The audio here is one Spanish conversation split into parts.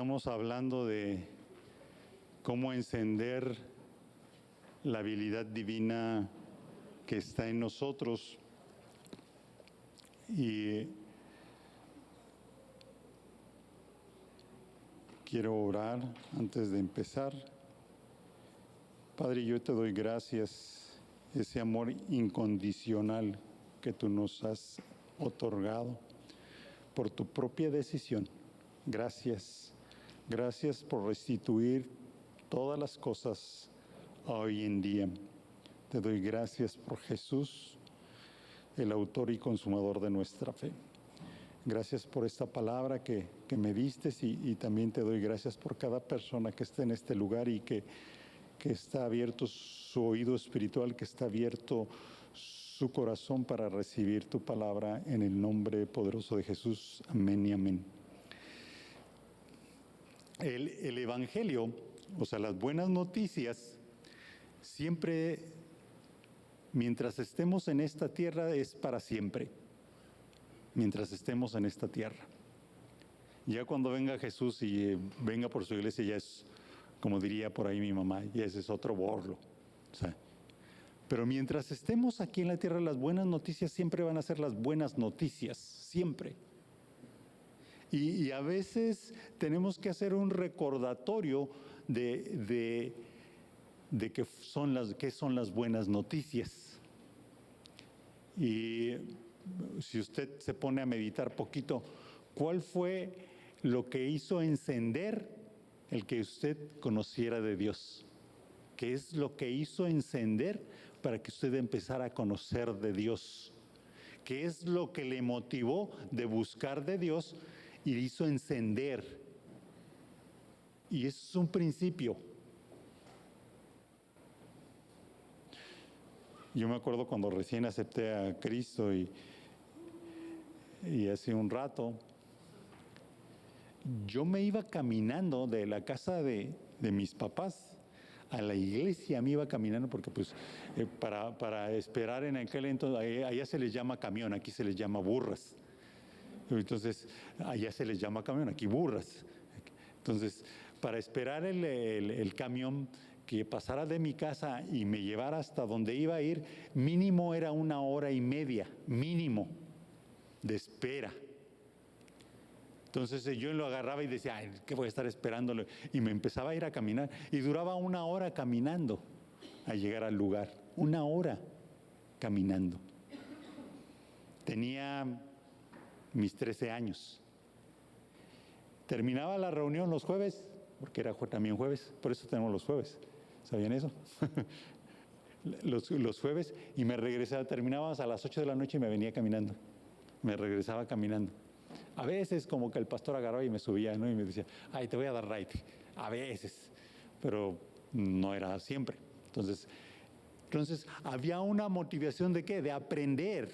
Estamos hablando de cómo encender la habilidad divina que está en nosotros. Y quiero orar antes de empezar. Padre, yo te doy gracias, ese amor incondicional que tú nos has otorgado por tu propia decisión. Gracias. Gracias por restituir todas las cosas hoy en día. Te doy gracias por Jesús, el autor y consumador de nuestra fe. Gracias por esta palabra que me diste y también te doy gracias por cada persona que está en este lugar y que está abierto su oído espiritual, que está abierto su corazón para recibir tu palabra en el nombre poderoso de Jesús. Amén y amén. El Evangelio, o sea, las buenas noticias, siempre, mientras estemos en esta tierra, es para siempre. Mientras estemos en esta tierra. Ya cuando venga Jesús y venga por su iglesia, ya es, como diría por ahí mi mamá, ya ese es otro borlo. O sea, pero mientras estemos aquí en la tierra, las buenas noticias siempre van a ser las buenas noticias, siempre. Y a veces tenemos que hacer un recordatorio de qué son las buenas noticias. Y si usted se pone a meditar poquito, ¿cuál fue lo que hizo encender el que usted conociera de Dios? ¿Qué es lo que hizo encender para que usted empezara a conocer de Dios? ¿Qué es lo que le motivó de buscar de Dios y hizo encender? Y eso es un principio. Yo me acuerdo cuando recién acepté a Cristo y hace un rato, yo me iba caminando de la casa de mis papás a la iglesia, me iba caminando porque pues para esperar en aquel entonces, allá se les llama camión, aquí se les llama burras. Entonces, allá se les llama camión, aquí burras. Entonces, para esperar el camión que pasara de mi casa y me llevara hasta donde iba a ir, mínimo era 1 hora y media, mínimo, de espera. Entonces yo lo agarraba y decía, ay, ¿qué voy a estar esperándolo? Y me empezaba a ir a caminar y duraba 1 hora caminando a llegar al lugar, 1 hora caminando. Tenía mis 13 años. Terminaba la reunión los jueves, porque era también jueves, por eso tenemos los jueves. ¿Sabían eso? los jueves, y me regresaba, terminábamos a las 8 de la noche y me venía caminando. Me regresaba caminando. A veces como que el pastor agarraba y me subía, ¿no? Y me decía, ay, te voy a dar ride. A veces, pero no era siempre. Entonces había una motivación de ¿qué? De aprender.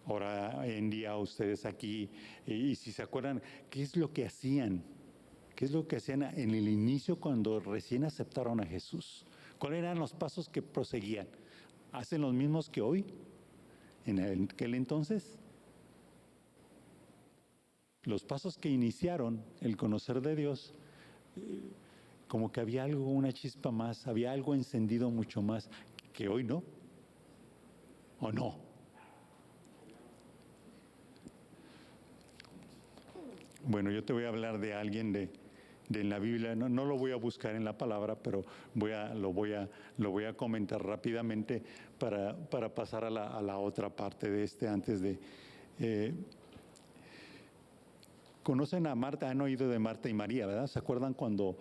Ahora en día ustedes aquí, y si se acuerdan, ¿qué es lo que hacían? ¿Qué es lo que hacían en el inicio cuando recién aceptaron a Jesús? ¿Cuáles eran los pasos que proseguían? ¿Hacen los mismos que hoy? En aquel entonces, los pasos que iniciaron el conocer de Dios, como que había algo, una chispa más, había algo encendido mucho más que hoy, ¿no? ¿O no? Bueno, yo te voy a hablar de alguien de la Biblia, no lo voy a buscar en la palabra, pero lo voy a comentar rápidamente para pasar a la otra parte de antes de... ¿Conocen a Marta? Han oído de Marta y María, ¿verdad? ¿Se acuerdan cuando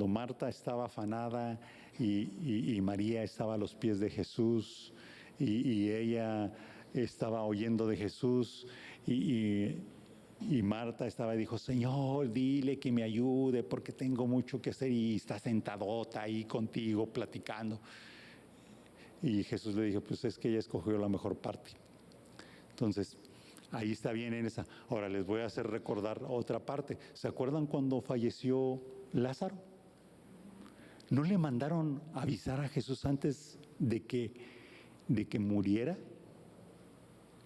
Marta estaba afanada y María estaba a los pies de Jesús y ella estaba oyendo de Jesús y Marta estaba y dijo, Señor, dile que me ayude porque tengo mucho que hacer, y está sentadota ahí contigo platicando. Y Jesús le dijo, pues es que ella escogió la mejor parte. Entonces, ahí está bien en esa. Ahora les voy a hacer recordar otra parte. ¿Se acuerdan cuando falleció Lázaro? ¿No le mandaron avisar a Jesús antes de que muriera?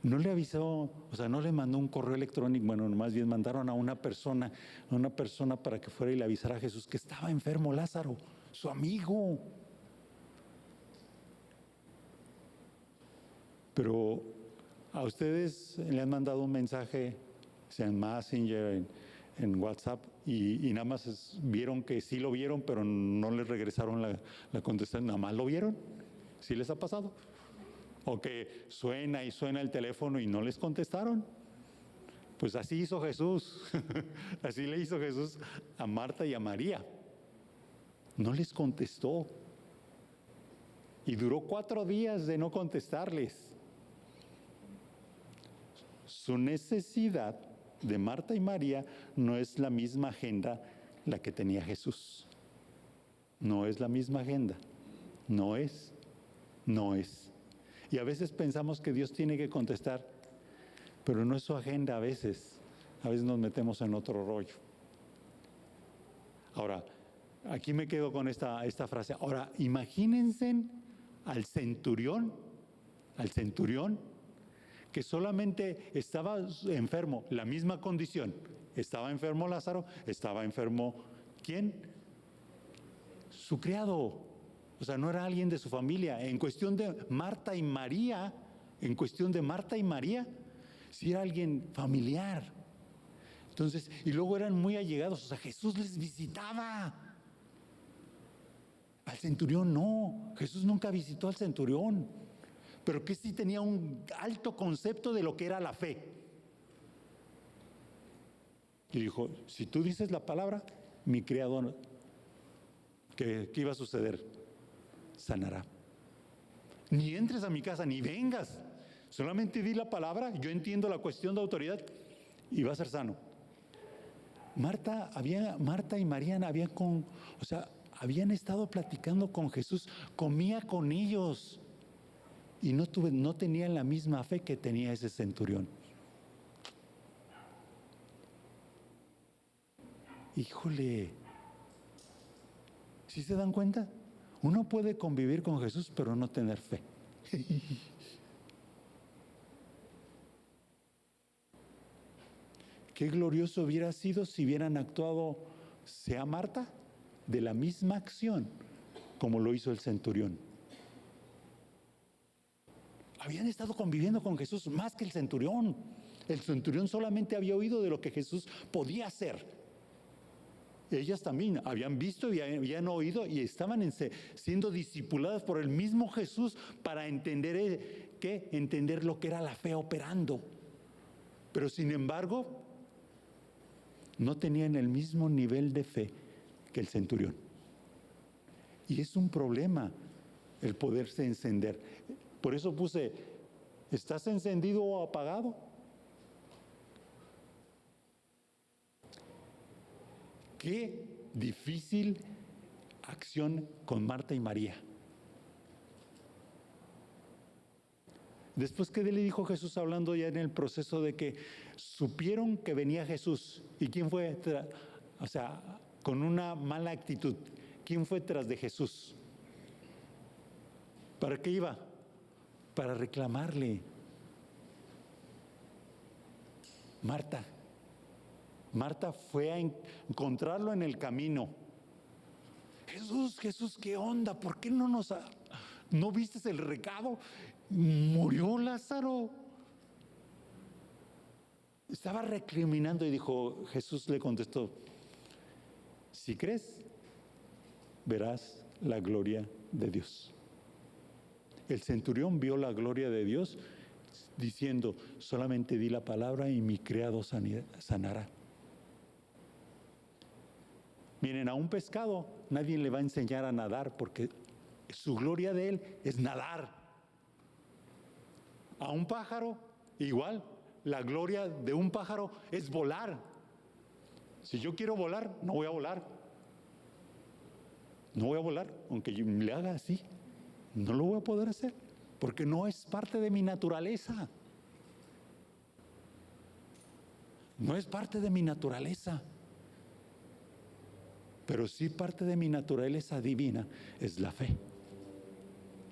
No le avisó, o sea, no le mandó un correo electrónico, bueno, más bien mandaron a una persona para que fuera y le avisara a Jesús que estaba enfermo Lázaro, su amigo. Pero a ustedes le han mandado un mensaje, sea en Messenger, en WhatsApp, y nada más vieron que sí lo vieron, pero no les regresaron la contestación, nada más lo vieron. ¿Sí les ha pasado? O que suena y suena el teléfono y no les contestaron. Pues así hizo Jesús. Así le hizo Jesús a Marta y a María. No les contestó. Y duró 4 días de no contestarles. Su necesidad de Marta y María no es la misma agenda la que tenía Jesús. No es la misma agenda. No es. Y a veces pensamos que Dios tiene que contestar, pero no es su agenda a veces. A veces nos metemos en otro rollo. Ahora, aquí me quedo con esta frase. Ahora, imagínense al centurión, que solamente estaba enfermo, la misma condición. Estaba enfermo Lázaro, estaba enfermo, ¿quién? Su criado. O sea, no era alguien de su familia. En cuestión de Marta y María, sí era alguien familiar. Entonces, y luego eran muy allegados, o sea, Jesús les visitaba. Al centurión no, Jesús nunca visitó al centurión, pero que sí tenía un alto concepto de lo que era la fe. Y dijo, si tú dices la palabra, mi criado, ¿qué iba a suceder? Sanará. Ni entres a mi casa, ni vengas. Solamente di la palabra, yo entiendo la cuestión de autoridad y va a ser sano. Marta y María habían estado platicando con Jesús, comía con ellos y no tenían la misma fe que tenía ese centurión. Híjole, ¿sí se dan cuenta? Uno puede convivir con Jesús, pero no tener fe. Qué glorioso hubiera sido si hubieran actuado, sea Marta, de la misma acción como lo hizo el centurión. Habían estado conviviendo con Jesús más que el centurión. El centurión solamente había oído de lo que Jesús podía hacer. Ellas también habían visto y habían oído y estaban siendo discipuladas por el mismo Jesús para entender lo que era la fe operando. Pero sin embargo, no tenían el mismo nivel de fe que el centurión. Y es un problema el poderse encender. Por eso puse, ¿estás encendido o apagado? Qué difícil acción con Marta y María. Después, ¿qué le dijo Jesús hablando ya en el proceso de que supieron que venía Jesús? ¿Y quién fue? Con una mala actitud. ¿Quién fue tras de Jesús? ¿Para qué iba? Para reclamarle. Marta fue a encontrarlo en el camino. Jesús, ¿qué onda? ¿Por qué no viste el recado? Murió Lázaro. Estaba recriminando y Jesús le contestó, si crees, verás la gloria de Dios. El centurión vio la gloria de Dios diciendo, solamente di la palabra y mi criado sanará. Miren, a un pescado nadie le va a enseñar a nadar porque su gloria de él es nadar. A un pájaro, igual, la gloria de un pájaro es volar. Si yo quiero volar, no voy a volar. No voy a volar, aunque yo le haga así. No lo voy a poder hacer, porque no es parte de mi naturaleza. No es parte de mi naturaleza. Pero sí parte de mi naturaleza divina es la fe.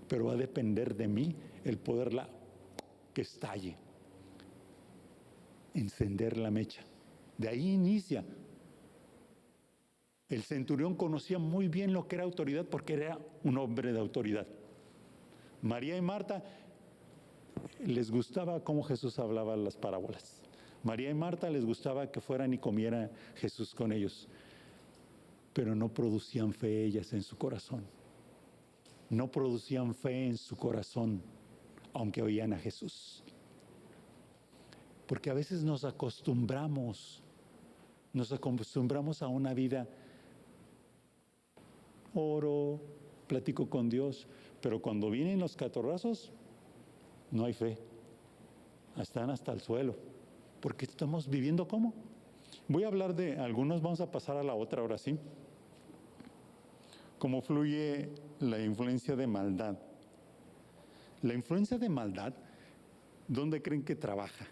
Pero va a depender de mí el poderla que estalle. encender la mecha. De ahí inicia. El centurión conocía muy bien lo que era autoridad porque era un hombre de autoridad. María y Marta les gustaba cómo Jesús hablaba las parábolas. María y Marta les gustaba que fueran y comiera Jesús con ellos, pero no producían fe ellas en su corazón. No producían fe en su corazón, aunque oían a Jesús. Porque a veces nos acostumbramos a una vida, oro, platico con Dios, pero cuando vienen los catorrazos, no hay fe. Están hasta el suelo. Porque estamos viviendo ¿cómo? Voy a hablar de algunos, vamos a pasar a la otra ahora sí. ¿Cómo fluye la influencia de maldad? La influencia de maldad, ¿dónde creen que trabaja?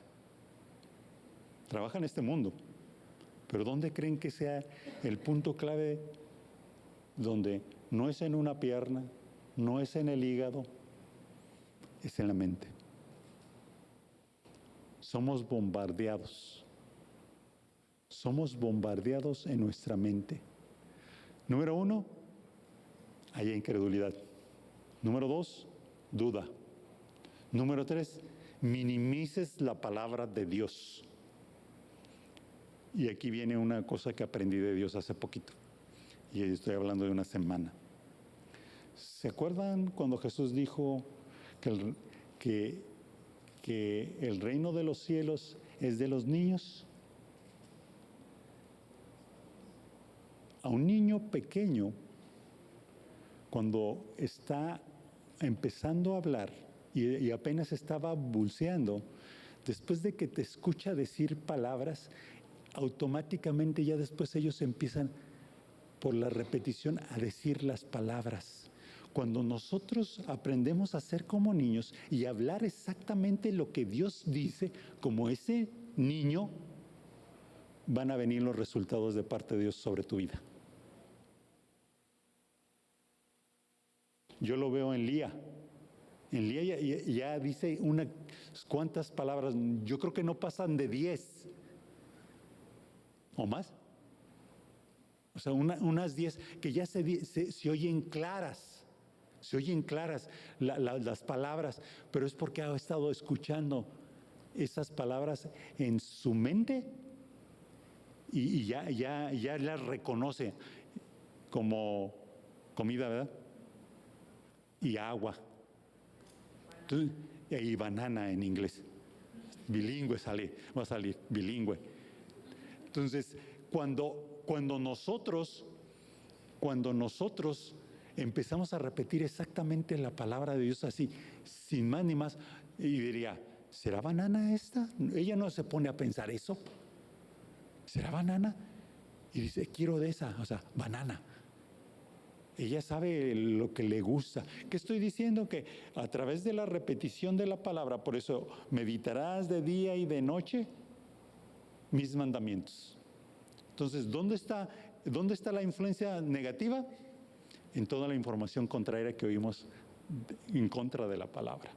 Trabaja en este mundo. Pero ¿dónde creen que sea el punto clave? Donde no es en una pierna, no es en el hígado, es en la mente. Somos bombardeados. Somos bombardeados en nuestra mente. Número 1, hay incredulidad. Número 2, duda. Número 3, minimices la palabra de Dios. Y aquí viene una cosa que aprendí de Dios hace poquito. Y estoy hablando de una semana. ¿Se acuerdan cuando Jesús dijo que el reino de los cielos es de los niños? A un niño pequeño, cuando está empezando a hablar y apenas estaba balbuceando, después de que te escucha decir palabras, automáticamente ya después ellos empiezan por la repetición a decir las palabras. Cuando nosotros aprendemos a ser como niños y hablar exactamente lo que Dios dice, como ese niño, van a venir los resultados de parte de Dios sobre tu vida. Yo lo veo en Lía. En Lía ya dice unas cuantas palabras, yo creo que no pasan de 10 o más. O sea, unas 10 que ya se oyen claras. Se oyen claras las palabras, pero es porque ha estado escuchando esas palabras en su mente y ya las reconoce como comida, ¿verdad? Y agua. Entonces, y banana en inglés. Bilingüe va a salir, bilingüe. Entonces, cuando nosotros empezamos a repetir exactamente la palabra de Dios así, sin más ni más, y diría, ¿será banana esta? Ella no se pone a pensar eso. ¿Será banana? Y dice, quiero de esa, o sea, banana. Ella sabe lo que le gusta. ¿Qué estoy diciendo? Que a través de la repetición de la palabra, por eso meditarás de día y de noche mis mandamientos. Entonces, ¿dónde está la influencia negativa? En toda la información contraria que oímos en contra de la palabra.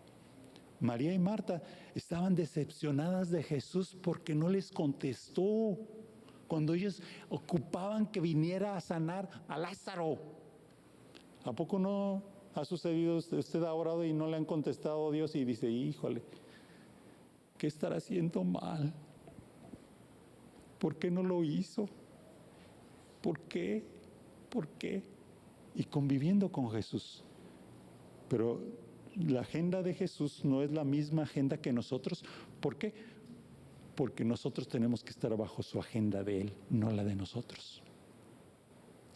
María y Marta estaban decepcionadas de Jesús porque no les contestó cuando ellos ocupaban que viniera a sanar a Lázaro. ¿A poco no ha sucedido? Usted ha orado y no le han contestado a Dios y dice, híjole, ¿qué estará haciendo mal? ¿Por qué no lo hizo? ¿Por qué? ¿Por qué? Y conviviendo con Jesús. Pero la agenda de Jesús no es la misma agenda que nosotros. ¿Por qué? Porque nosotros tenemos que estar bajo su agenda de Él, no la de nosotros.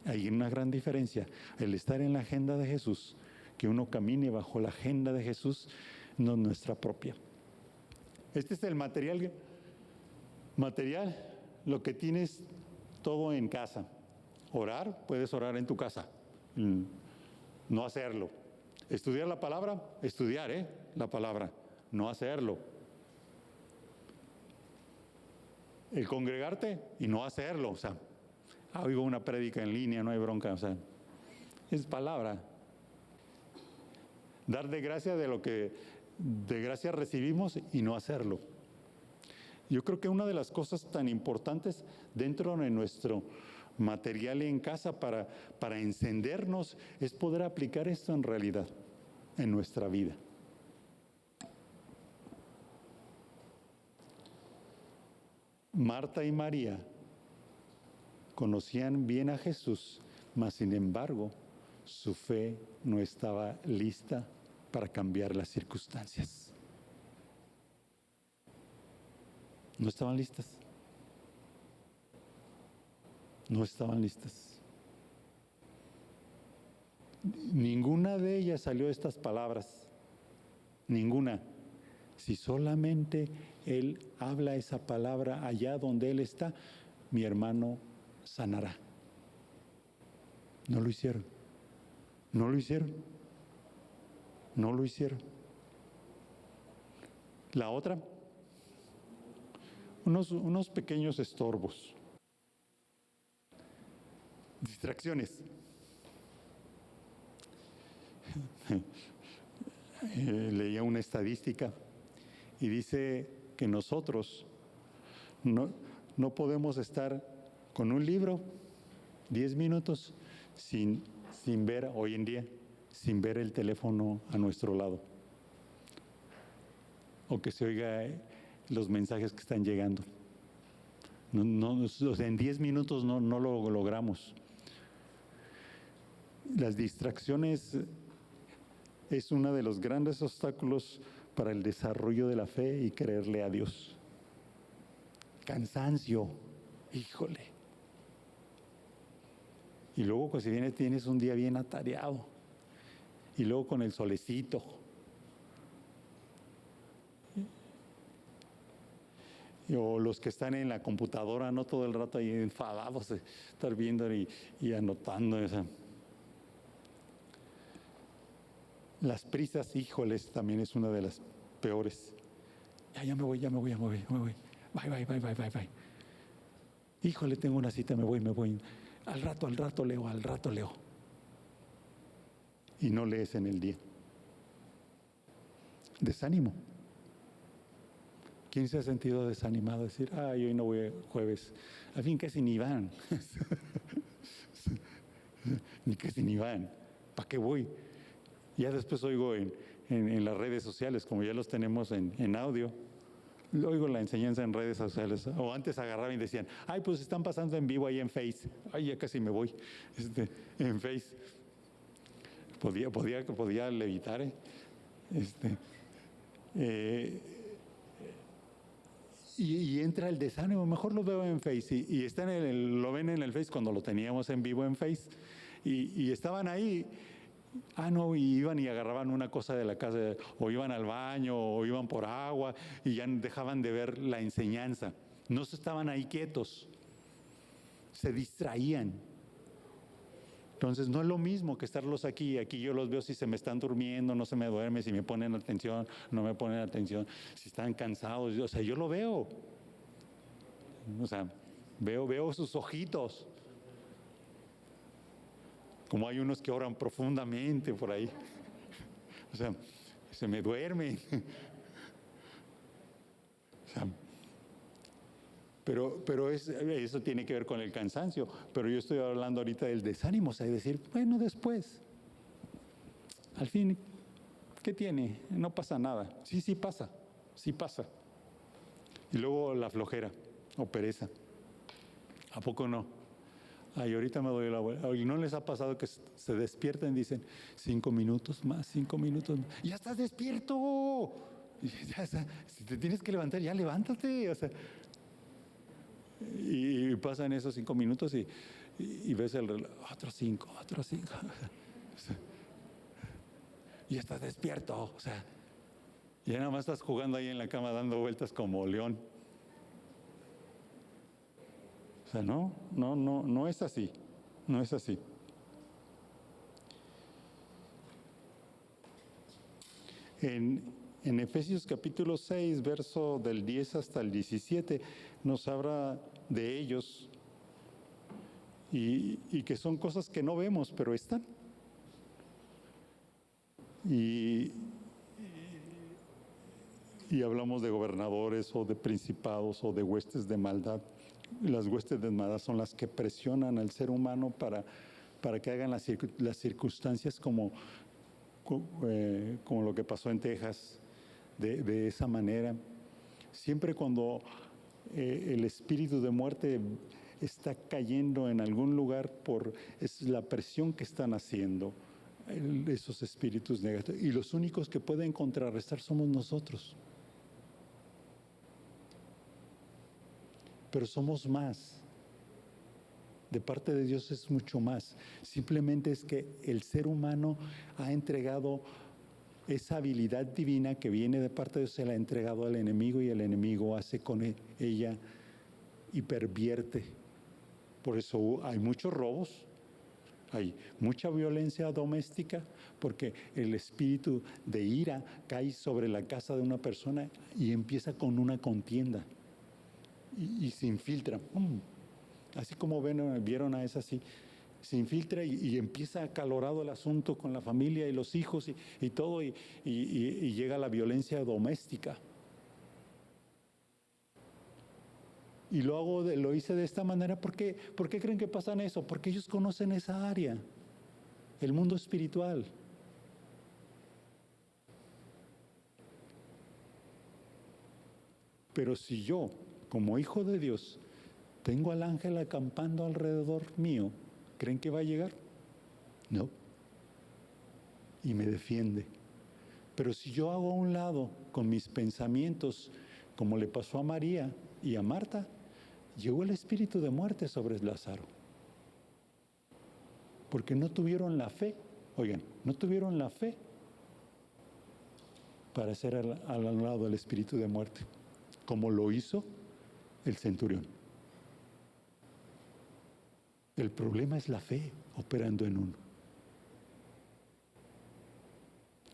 Hay una gran diferencia. El estar en la agenda de Jesús, que uno camine bajo la agenda de Jesús, no nuestra propia. Este es el material, lo que tienes todo en casa. Orar, puedes orar en tu casa. No hacerlo. Estudiar la palabra, la palabra, no hacerlo. El congregarte y no hacerlo, o sea, oigo una prédica en línea, no hay bronca, o sea, es palabra. Dar de gracia de lo que de gracia recibimos y no hacerlo. Yo creo que una de las cosas tan importantes dentro de nuestro material en casa para encendernos es poder aplicar esto en realidad, en nuestra vida. Marta y María conocían bien a Jesús, mas sin embargo, su fe no estaba lista para cambiar las circunstancias. No estaban listas. No estaban listas. Ninguna de ellas salió estas palabras. Ninguna. Si solamente Él habla esa palabra allá donde Él está, mi hermano sanará. No lo hicieron. No lo hicieron. No lo hicieron. La otra, unos pequeños estorbos. Distracciones. Leía una estadística y dice que nosotros no podemos estar con un libro 10 minutos sin ver, hoy en día, sin ver el teléfono a nuestro lado. O que se oiga los mensajes que están llegando. O sea, en 10 minutos no lo logramos. Las distracciones es uno de los grandes obstáculos para el desarrollo de la fe y creerle a Dios. Cansancio, híjole. Y luego, pues si vienes, tienes un día bien atareado. Y luego con el solecito. O los que están en la computadora, no todo el rato ahí enfadados, estar viendo y anotando. O sea. Las prisas, híjoles, también es una de las peores. Ya me voy. Bye. Híjole, tengo una cita, me voy. Al rato leo. Y no lees en el día. Desánimo. ¿Quién se ha sentido desanimado? Decir, hoy no voy jueves. Al fin casi ni van. Ni casi ni van. ¿Para qué voy? Ya después oigo en las redes sociales, como ya los tenemos en audio, oigo la enseñanza en redes sociales. O antes agarraban y decían, pues están pasando en vivo ahí en Face. Ya casi me voy. En Face. Podía levitar. Y entra el desánimo. Mejor lo veo en Face. Y lo ven en el Face cuando lo teníamos en vivo en Face. Y estaban ahí. Y iban y agarraban una cosa de la casa, o iban al baño, o iban por agua, y ya dejaban de ver la enseñanza. No estaban ahí quietos, se distraían. Entonces no es lo mismo que estarlos aquí. Aquí yo los veo si se me están durmiendo, no se me duerme, si me ponen atención, no me ponen atención, si están cansados. O sea, yo lo veo. O sea, veo sus ojitos. Como hay unos que oran profundamente por ahí. O sea, se me duerme. O sea, pero eso tiene que ver con el cansancio. Pero yo estoy hablando ahorita del desánimo. O sea, decir, bueno, después. Al fin, ¿qué tiene? No pasa nada. Sí pasa. Sí pasa. Y luego la flojera o pereza. ¿A poco no? Ahorita me doy la vuelta. ¿Y no les ha pasado que se despiertan y dicen 5 minutos más, 5 minutos más? ¡Ya estás despierto! Si te tienes que levantar, ya levántate. O sea, y pasan esos 5 minutos y ves el reloj. Otros 5. O sea, ya estás despierto. O sea, ya nada más estás jugando ahí en la cama dando vueltas como león. O sea, no es así. No es así. En Efesios capítulo 6, verso del 10 hasta el 17, nos habla de ellos y que son cosas que no vemos, pero están. Y y hablamos de gobernadores o de principados o de huestes de maldad. Las huestes de maldad son las que presionan al ser humano para que hagan las circunstancias como lo que pasó en Texas, de esa manera. Siempre cuando el espíritu de muerte está cayendo en algún lugar, es la presión que están haciendo esos espíritus negativos. Y los únicos que pueden contrarrestar somos nosotros. Pero somos más. De parte de Dios es mucho más. Simplemente es que el ser humano ha entregado esa habilidad divina que viene de parte de Dios, se la ha entregado al enemigo, y el enemigo hace con ella y pervierte. Por eso hay muchos robos, hay mucha violencia doméstica, porque el espíritu de ira cae sobre la casa de una persona y empieza con una contienda y se infiltra. Así como vieron a esa así, se infiltra y empieza acalorado el asunto con la familia y los hijos y todo, y llega la violencia doméstica. Y lo hice de esta manera. ¿Por qué creen que pasa eso? Porque ellos conocen esa área, el mundo espiritual. Pero si yo, como hijo de Dios, tengo al ángel acampando alrededor mío, ¿creen que va a llegar? No. Y me defiende. Pero si yo hago a un lado con mis pensamientos, como le pasó a María y a Marta, llegó el espíritu de muerte sobre Lázaro. Porque no tuvieron la fe. Oigan, no tuvieron la fe para hacer al lado del espíritu de muerte, como lo hizo el centurión. El problema es la fe operando en uno.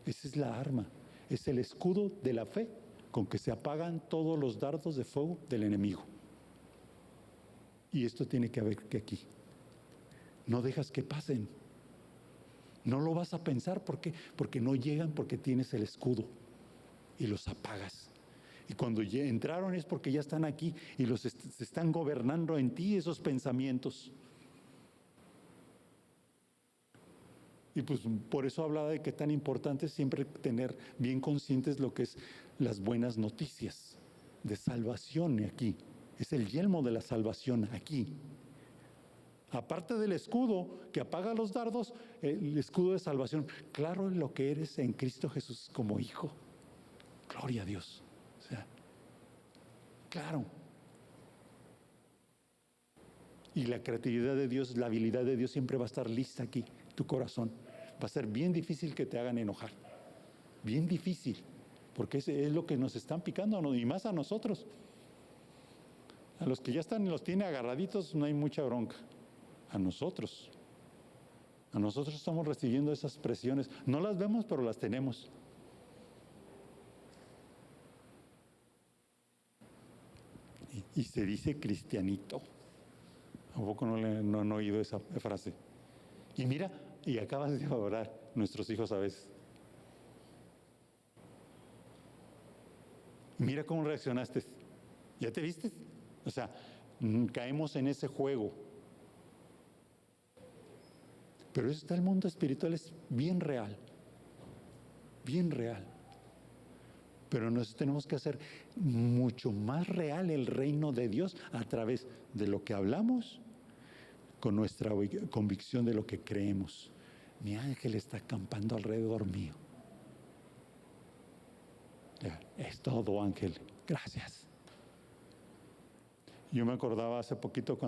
Esa es la arma, es el escudo de la fe con que se apagan todos los dardos de fuego del enemigo. Y esto tiene que haber que aquí. No dejas que pasen. No lo vas a pensar. ¿Por qué? Porque no llegan, porque tienes el escudo y los apagas. Y cuando ya entraron es porque ya están aquí y se están gobernando en ti esos pensamientos. Y pues por eso hablaba de que tan importante es siempre tener bien conscientes lo que es las buenas noticias de salvación aquí. Es el yelmo de la salvación aquí. Aparte del escudo que apaga los dardos, el escudo de salvación. Claro en lo que eres en Cristo Jesús como hijo. Gloria a Dios. O sea, claro. Y la creatividad de Dios, la habilidad de Dios siempre va a estar lista aquí, tu corazón. Va a ser bien difícil que te hagan enojar. Bien difícil. Porque es lo que nos están picando, y más a nosotros. A los que ya los tiene agarraditos, no hay mucha bronca. A nosotros estamos recibiendo esas presiones. No las vemos, pero las tenemos. Y se dice cristianito. ¿A poco no han oído esa frase? Y mira, y acabas de orar nuestros hijos a veces. Mira cómo reaccionaste. ¿Ya te viste? O sea, caemos en ese juego. Pero eso está el mundo espiritual, es bien real. Bien real. Pero nosotros tenemos que hacer mucho más real el reino de Dios a través de lo que hablamos, con nuestra convicción de lo que creemos. Mi ángel está acampando alrededor mío. Es todo, ángel. Gracias. Yo me acordaba hace poquito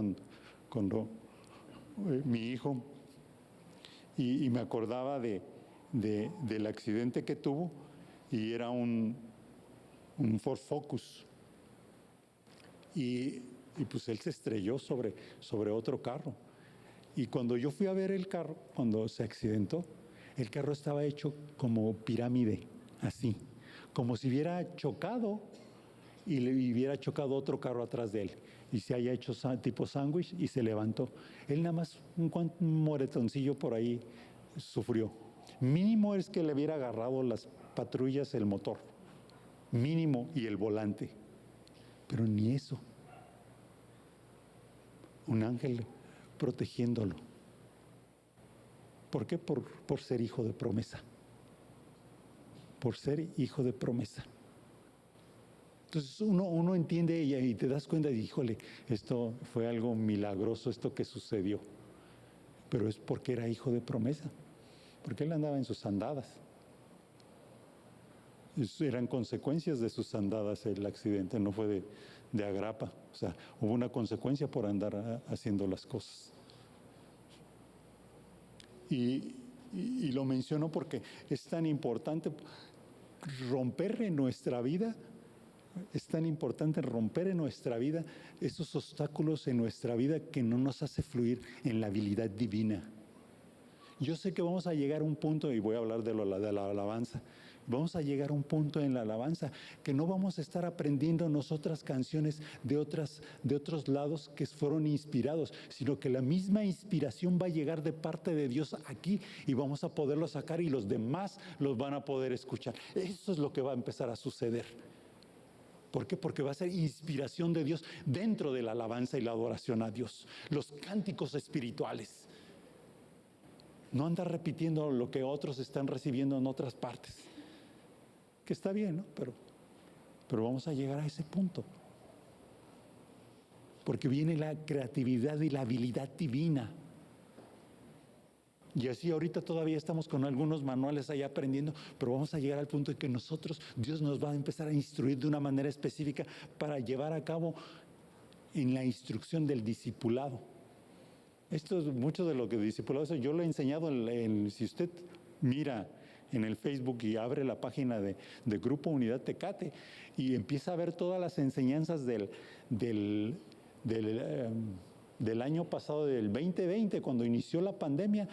cuando mi hijo, y me acordaba del accidente que tuvo, y era un Ford Focus. Y pues él se estrelló sobre otro carro. Y cuando yo fui a ver el carro, cuando se accidentó, el carro estaba hecho como pirámide, así, como si hubiera chocado y le hubiera chocado otro carro atrás de él. Y se haya hecho tipo sándwich y se levantó. Él nada más un moretoncillo por ahí sufrió. Mínimo es que le hubiera agarrado las patrullas el motor. mínimo y el volante. Pero ni eso. Un ángel protegiéndolo. ¿Por qué? Por ser hijo de promesa. Por ser hijo de promesa. Entonces uno entiende y te das cuenta, híjole, esto fue algo milagroso, esto que sucedió. Pero es porque era hijo de promesa. Porque él andaba en sus andadas. Eran consecuencias de sus andadas el accidente, no fue de agrapa. O sea, hubo una consecuencia por andar haciendo las cosas. Y lo menciono porque es tan importante romper en nuestra vida, esos obstáculos en nuestra vida que no nos hace fluir en la habilidad divina. Yo sé que vamos a llegar a un punto, y voy a hablar de la alabanza, vamos a llegar a un punto en la alabanza que no vamos a estar aprendiendo nosotras canciones de otros lados que fueron inspirados, sino que la misma inspiración va a llegar de parte de Dios aquí y vamos a poderlo sacar y los demás los van a poder escuchar. Eso es lo que va a empezar a suceder. ¿Por qué? Porque va a ser inspiración de Dios dentro de la alabanza y la adoración a Dios. Los cánticos espirituales. No andar repitiendo lo que otros están recibiendo en otras partes. Que está bien, ¿no? Pero vamos a llegar a ese punto. Porque viene la creatividad y la habilidad divina. Y así ahorita todavía estamos con algunos manuales ahí aprendiendo, pero vamos a llegar al punto en que Dios nos va a empezar a instruir de una manera específica para llevar a cabo en la instrucción del discipulado. Esto es mucho de lo que discipulado, eso yo lo he enseñado si usted mira en el Facebook y abre la página de Grupo Unidad Tecate y empieza a ver todas las enseñanzas del año pasado, del 2020, cuando inició la pandemia,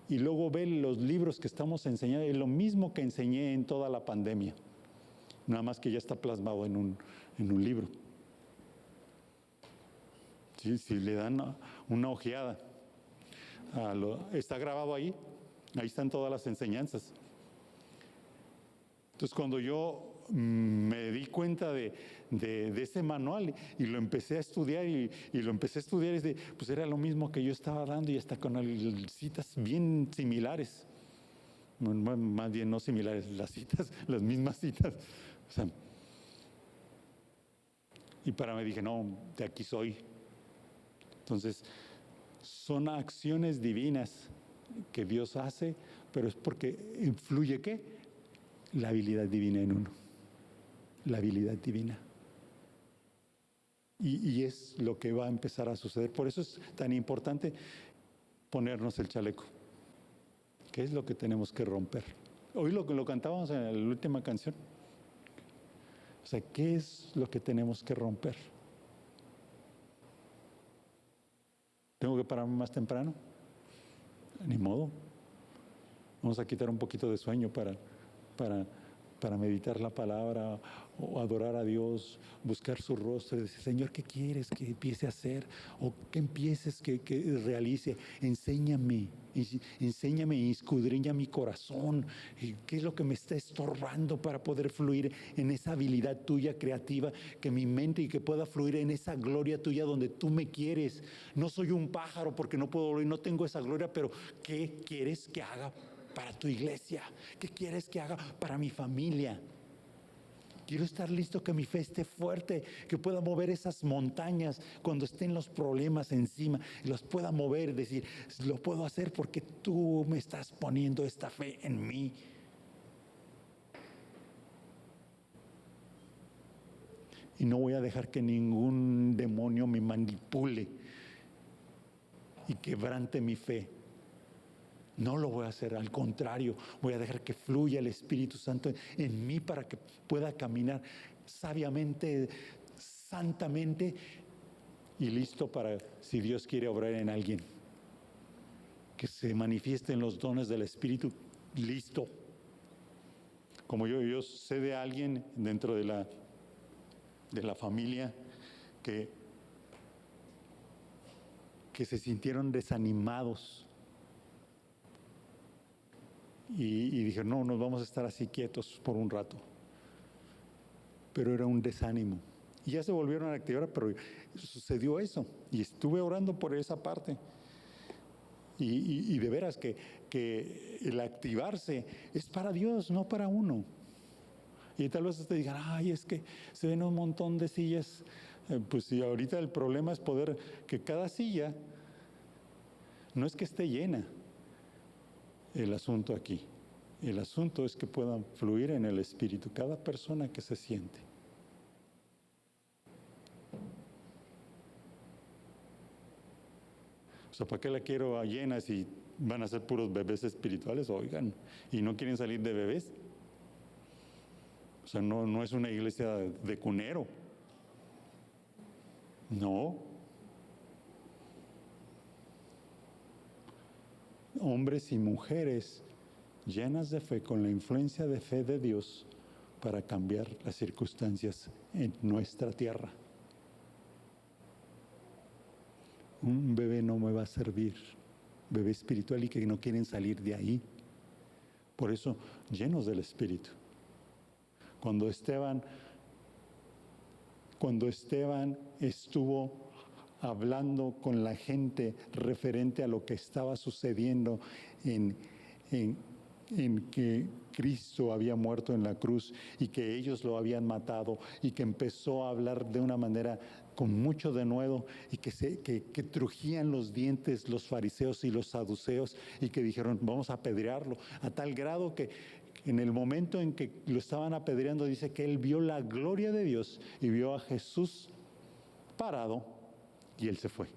y luego ve los libros que estamos enseñando, es lo mismo que enseñé en toda la pandemia, nada más que ya está plasmado en un libro. Si le dan una ojeada, está grabado ahí están todas las enseñanzas. Entonces cuando yo me di cuenta de ese manual y lo empecé a estudiar y pues era lo mismo que yo estaba dando y hasta con citas bien similares, más bien no similares, las mismas citas. O sea, y me dije, no, de aquí soy. Entonces, son acciones divinas que Dios hace, pero es porque influye ¿qué? La habilidad divina en uno. La habilidad divina. Y es lo que va a empezar a suceder. Por eso es tan importante ponernos el chaleco. ¿Qué es lo que tenemos que romper? Hoy lo cantábamos en la última canción. O sea, ¿qué es lo que tenemos que romper? ¿Tengo que pararme más temprano? Ni modo. Vamos a quitar un poquito de sueño para meditar la palabra o adorar a Dios, buscar su rostro y decir, Señor, ¿qué quieres que empiece a hacer? O que empieces que realice. Enséñame, escudriña mi corazón. ¿Qué es lo que me está estorbando para poder fluir en esa habilidad tuya creativa, que mi mente y que pueda fluir en esa gloria tuya donde tú me quieres? No soy un pájaro porque no puedo volar, no tengo esa gloria, pero ¿qué quieres que haga para tu iglesia? ¿Qué quieres que haga para mi familia? Quiero estar listo, que mi fe esté fuerte, que pueda mover esas montañas cuando estén los problemas encima, y los pueda mover, decir, lo puedo hacer porque tú me estás poniendo esta fe en mí. Y no voy a dejar que ningún demonio me manipule y quebrante mi fe. No lo voy a hacer, al contrario, voy a dejar que fluya el Espíritu Santo en mí para que pueda caminar sabiamente, santamente y listo para, si Dios quiere obrar en alguien, que se manifiesten los dones del Espíritu, listo. Como yo sé de alguien dentro de la familia que se sintieron desanimados. Y dije, no, nos vamos a estar así quietos por un rato. pero era un desánimo. Y ya se volvieron a activar, pero sucedió eso. Y estuve orando por esa parte. Y de veras que el activarse es para Dios, no para uno. Y tal vez te digan, ay, es que se ven un montón de sillas. Pues sí, ahorita el problema es poder que cada silla no es que esté llena el asunto aquí. El asunto es que puedan fluir en el Espíritu cada persona que se siente. O sea, ¿para qué la quiero llena si van a ser puros bebés espirituales? Oigan, ¿y no quieren salir de bebés? O sea, no es una iglesia de cunero. No. Hombres y mujeres llenas de fe, con la influencia de fe de Dios para cambiar las circunstancias en nuestra tierra. Un bebé no me va a servir, bebé espiritual, y que no quieren salir de ahí. Por eso, llenos del Espíritu. Cuando Esteban estuvo hablando con la gente referente a lo que estaba sucediendo en que Cristo había muerto en la cruz y que ellos lo habían matado, y que empezó a hablar de una manera con mucho denuedo, y que trujían los dientes los fariseos y los saduceos, y que dijeron, vamos a apedrearlo, a tal grado que en el momento en que lo estaban apedreando, dice que él vio la gloria de Dios y vio a Jesús parado, y él se fue.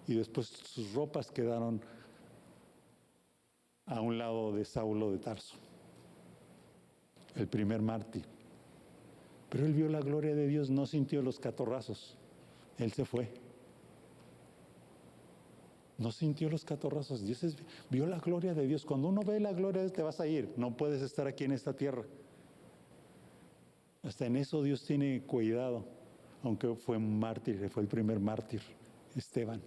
Y después sus ropas quedaron a un lado de Saulo de Tarso, el primer mártir. Pero él vio la gloria de Dios, no sintió los catorrazos, él se fue. No sintió los catorrazos, vio la gloria de Dios. Cuando uno ve la gloria de Dios, te vas a ir, no puedes estar aquí en esta tierra. Hasta en eso Dios tiene cuidado, aunque fue un mártir, fue el primer mártir, Esteban.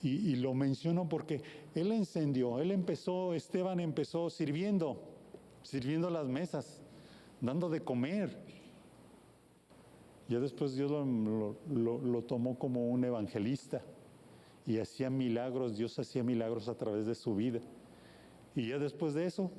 Y lo menciono porque Esteban empezó sirviendo las mesas, dando de comer. Ya después Dios lo tomó como un evangelista y hacía milagros, Dios hacía milagros a través de su vida. Y ya después de eso,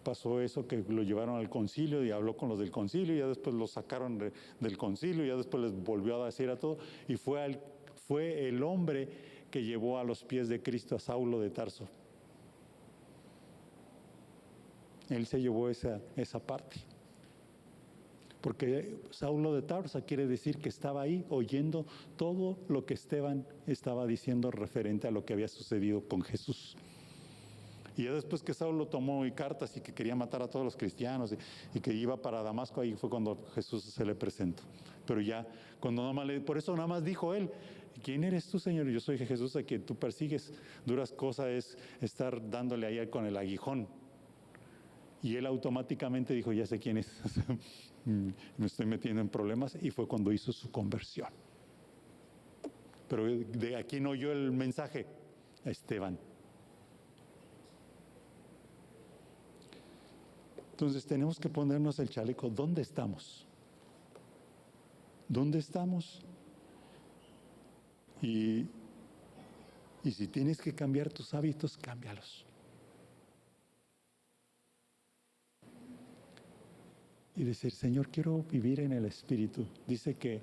pasó eso que lo llevaron al concilio y habló con los del concilio, y ya después lo sacaron del concilio, y ya después les volvió a decir a todo, y fue el hombre que llevó a los pies de Cristo a Saulo de Tarso. Él se llevó esa parte. Porque Saulo de Tarso quiere decir que estaba ahí oyendo todo lo que Esteban estaba diciendo referente a lo que había sucedido con Jesús. Y ya después que Saulo tomó cartas y que quería matar a todos los cristianos y que iba para Damasco, ahí fue cuando Jesús se le presentó. Pero ya, por eso nada más dijo él, ¿quién eres tú, Señor? Yo soy Jesús a quien tú persigues. Duras cosas es estar dándole ahí con el aguijón. Y él automáticamente dijo, ya sé quién es. Me estoy metiendo en problemas, y fue cuando hizo su conversión. Pero ¿de a quién oyó el mensaje? A Esteban. Entonces tenemos que ponernos el chaleco. ¿Dónde estamos? ¿Dónde estamos? Y si tienes que cambiar tus hábitos, cámbialos. Y decir, Señor, quiero vivir en el Espíritu. Dice que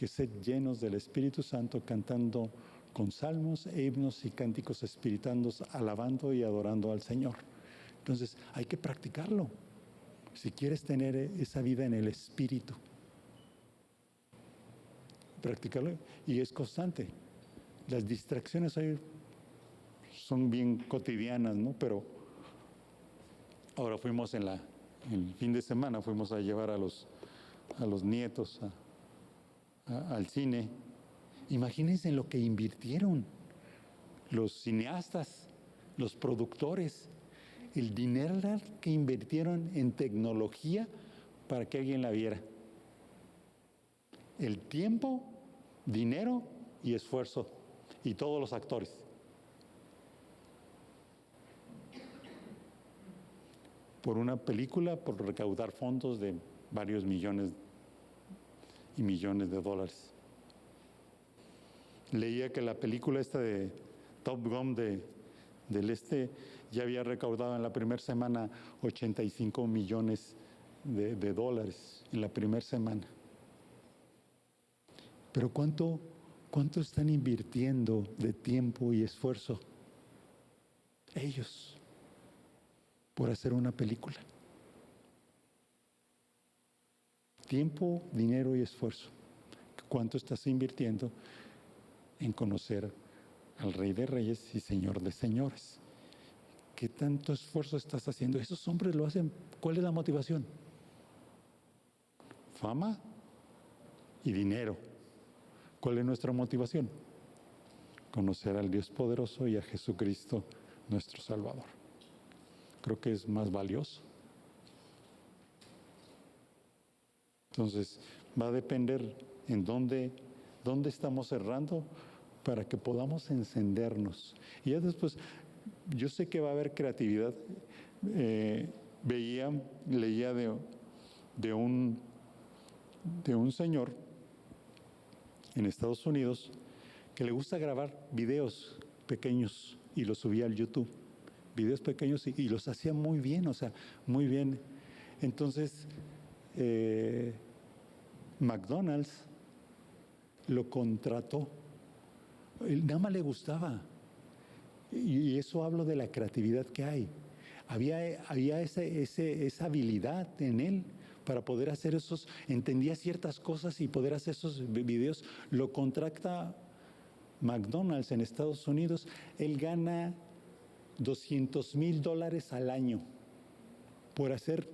sed llenos del Espíritu Santo, cantando con salmos e himnos y cánticos espirituales, alabando y adorando al Señor. Entonces hay que practicarlo si quieres tener esa vida en el Espíritu. Practicarlo, y es constante. Las distracciones hoy son bien cotidianas, ¿no? Pero ahora fuimos el fin de semana, fuimos a llevar a los nietos al cine. Imagínense en lo que invirtieron los cineastas, los productores, el dinero que invirtieron en tecnología para que alguien la viera. El tiempo, dinero y esfuerzo, y todos los actores. por una película, por recaudar fondos de varios millones y millones de dólares. Leía que la película esta de Top Gun ya había recaudado en la primera semana 85 millones de dólares en la primera semana. Pero ¿cuánto están invirtiendo de tiempo y esfuerzo ellos por hacer una película? Tiempo, dinero y esfuerzo. ¿Cuánto estás invirtiendo en conocer al Rey de Reyes y Señor de Señores? ¿Qué tanto esfuerzo estás haciendo? Esos hombres lo hacen. ¿Cuál es la motivación? Fama y dinero. ¿Cuál es nuestra motivación? Conocer al Dios poderoso y a Jesucristo, nuestro Salvador. Creo que es más valioso. Entonces, va a depender en dónde estamos errando para que podamos encendernos. Y ya después, yo sé que va a haber creatividad. Leía de un señor en Estados Unidos que le gusta grabar videos pequeños y los subía al YouTube. Videos pequeños y los hacía muy bien, o sea, muy bien. Entonces, McDonald's lo contrató. Nada más le gustaba. Y eso hablo de la creatividad que hay. Había esa habilidad en él para poder hacer entendía ciertas cosas y poder hacer esos videos. Lo contrata McDonald's en Estados Unidos. Él gana $200,000 al año por hacer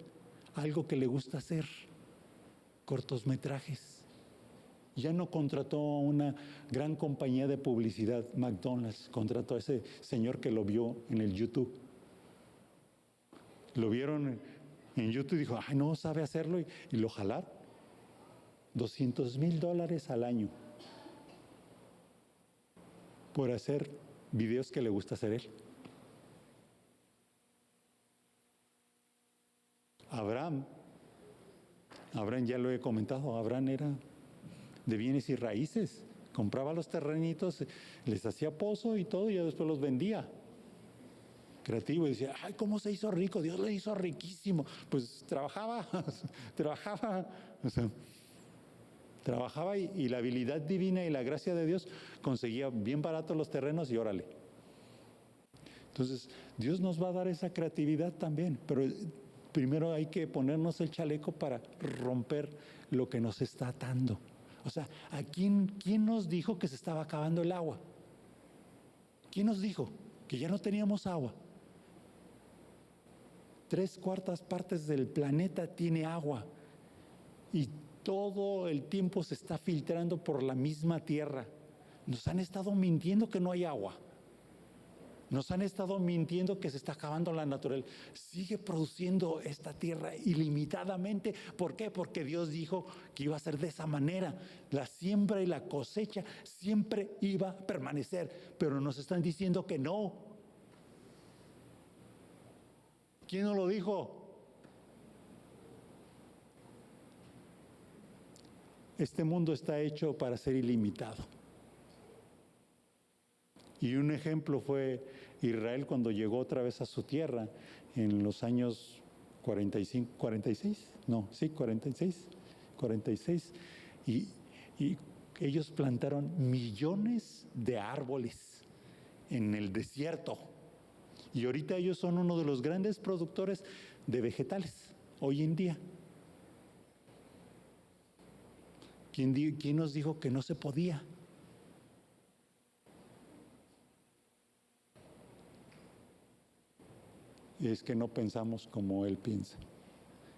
algo que le gusta hacer, cortometrajes. Ya no contrató a una gran compañía de publicidad, McDonald's, contrató a ese señor que lo vio en el YouTube. Lo vieron en YouTube y dijo, ay, no sabe hacerlo, y lo jalaron. $200,000 al año por hacer videos que le gusta hacer él. Abraham, ya lo he comentado, Abraham era de bienes y raíces, compraba los terrenitos, les hacía pozo y todo, y después los vendía. Creativo, y decía, ay, ¿cómo se hizo rico? Dios le hizo riquísimo. Pues trabajaba, o sea, trabajaba y la habilidad divina y la gracia de Dios conseguía bien baratos los terrenos y órale. Entonces, Dios nos va a dar esa creatividad también, pero primero hay que ponernos el chaleco para romper lo que nos está atando. O sea, ¿a quién nos dijo que se estaba acabando el agua? ¿Quién nos dijo que ya no teníamos agua? 3/4 partes del planeta tiene agua y todo el tiempo se está filtrando por la misma tierra. Nos han estado mintiendo que no hay agua. Nos han estado mintiendo que se está acabando la naturaleza. Sigue produciendo esta tierra ilimitadamente. ¿Por qué? Porque Dios dijo que iba a ser de esa manera. La siembra y la cosecha siempre iba a permanecer. Pero nos están diciendo que no. ¿Quién nos lo dijo? Este mundo está hecho para ser ilimitado. Y un ejemplo fue Israel cuando llegó otra vez a su tierra en los años 46, y ellos plantaron millones de árboles en el desierto. Y ahorita ellos son uno de los grandes productores de vegetales hoy en día. ¿Quién nos dijo que no se podía? Es que no pensamos como Él piensa.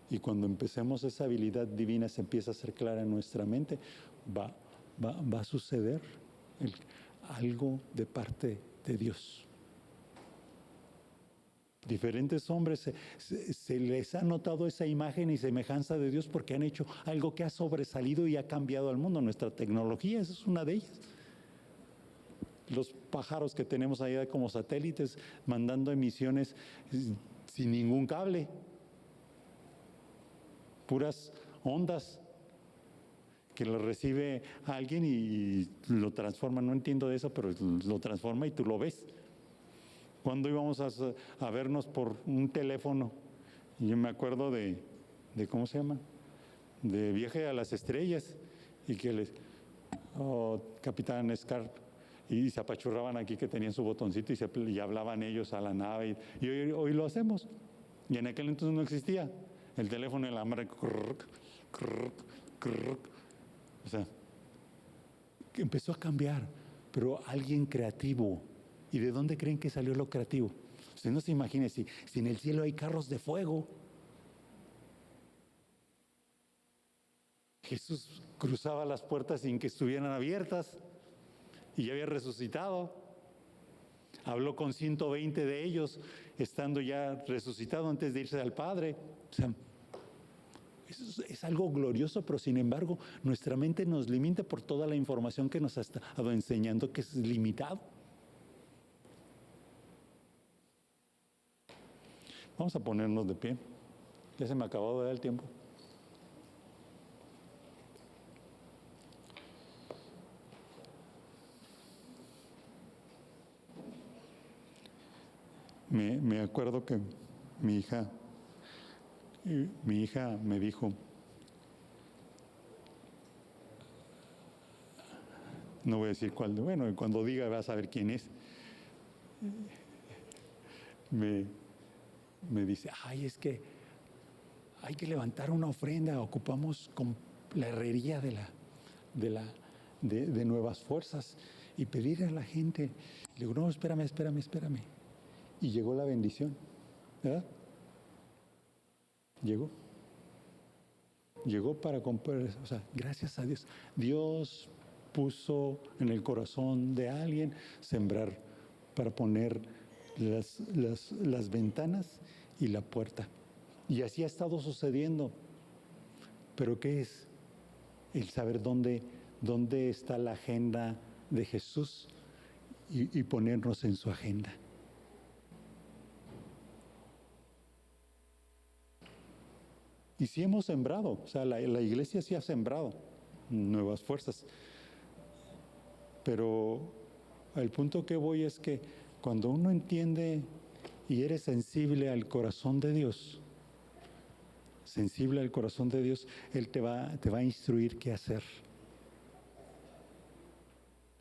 Y cuando empecemos esa habilidad divina se empieza a hacer clara en nuestra mente, va a suceder algo de parte de Dios. Diferentes hombres se les ha notado esa imagen y semejanza de Dios porque han hecho algo que ha sobresalido y ha cambiado al mundo. Nuestra tecnología, esa es una de ellas. Los pájaros que tenemos allá como satélites mandando emisiones sin ningún cable. puras ondas que lo recibe alguien y lo transforma. No entiendo de eso, pero lo transforma y tú lo ves. Cuando íbamos a vernos por un teléfono, yo me acuerdo de ¿cómo se llama? De Viaje a las Estrellas, y que Capitán Scarp, y se apachurraban aquí que tenían su botoncito y hablaban ellos a la nave, y hoy lo hacemos. Y en aquel entonces no existía el teléfono en la mano. O sea, que empezó a cambiar, pero alguien creativo. ¿Y de dónde creen que salió lo creativo? Usted no se imagine si en el cielo hay carros de fuego. Jesús cruzaba las puertas sin que estuvieran abiertas y ya había resucitado. Habló con 120 de ellos, estando ya resucitado antes de irse al Padre. O sea, eso es algo glorioso, pero sin embargo, nuestra mente nos limita por toda la información que nos ha estado enseñando, que es limitado. Vamos a ponernos de pie. Ya se me acabó de dar el tiempo. Me acuerdo que mi hija me dijo, no voy a decir cuál, bueno, cuando diga vas a ver quién es. Me dice, ay, es que hay que levantar una ofrenda, ocupamos con la herrería de Nuevas Fuerzas y pedir a la gente. Le digo, no, espérame. Y llegó la bendición, ¿verdad? Llegó para comprar, o sea, gracias a Dios. Dios puso en el corazón de alguien sembrar para poner las ventanas y la puerta. Y así ha estado sucediendo. ¿Pero qué es? El saber dónde está la agenda de Jesús y ponernos en su agenda. Y sí hemos sembrado, o sea, la iglesia sí ha sembrado Nuevas Fuerzas. Pero al punto que voy es que cuando uno entiende y eres sensible al corazón de Dios, Él te va a instruir qué hacer.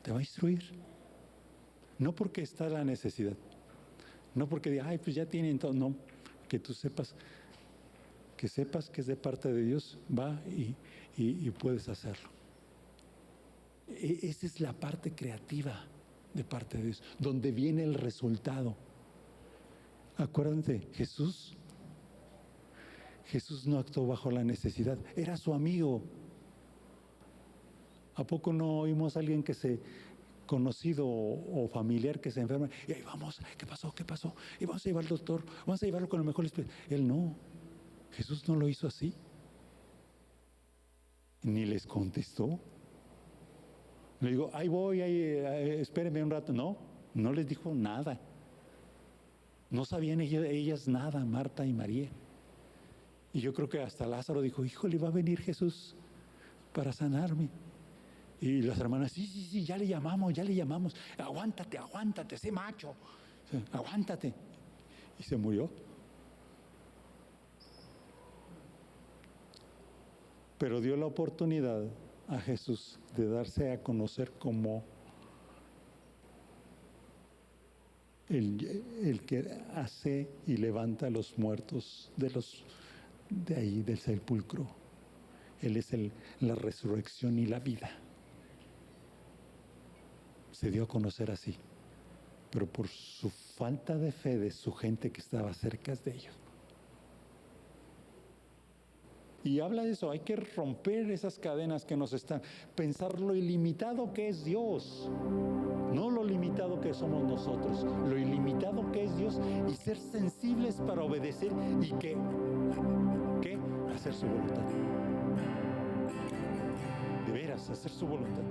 Te va a instruir. No porque está la necesidad, no porque diga, ay, pues ya tienen todo, no, que tú sepas que es de parte de Dios, va y puedes hacerlo. Esa es la parte creativa de parte de Dios, donde viene el resultado. Acuérdense, Jesús no actuó bajo la necesidad, era su amigo. ¿A poco no oímos a alguien conocido o familiar que se enferma? Y ahí vamos, ¿qué pasó? Y vamos a llevar al doctor, vamos a llevarlo con el mejor especialista. Él no. Jesús no lo hizo así. Ni les contestó. Le digo, ahí voy, espérenme un rato. No les dijo nada. No sabían ellas nada, Marta y María. Y yo creo que hasta Lázaro dijo, híjole, va a venir Jesús para sanarme. Y las hermanas, sí, ya le llamamos. Aguántate, sé macho. Aguántate. Y se murió. Pero dio la oportunidad a Jesús de darse a conocer como el que hace y levanta a los muertos de ahí del sepulcro. Él es la resurrección y la vida. Se dio a conocer así, pero por su falta de fe de su gente que estaba cerca de ellos. Y habla de eso, hay que romper esas cadenas que nos están, pensar lo ilimitado que es Dios, no lo limitado que somos nosotros, lo ilimitado que es Dios, y ser sensibles para obedecer y ¿qué? Hacer su voluntad. De veras, hacer su voluntad.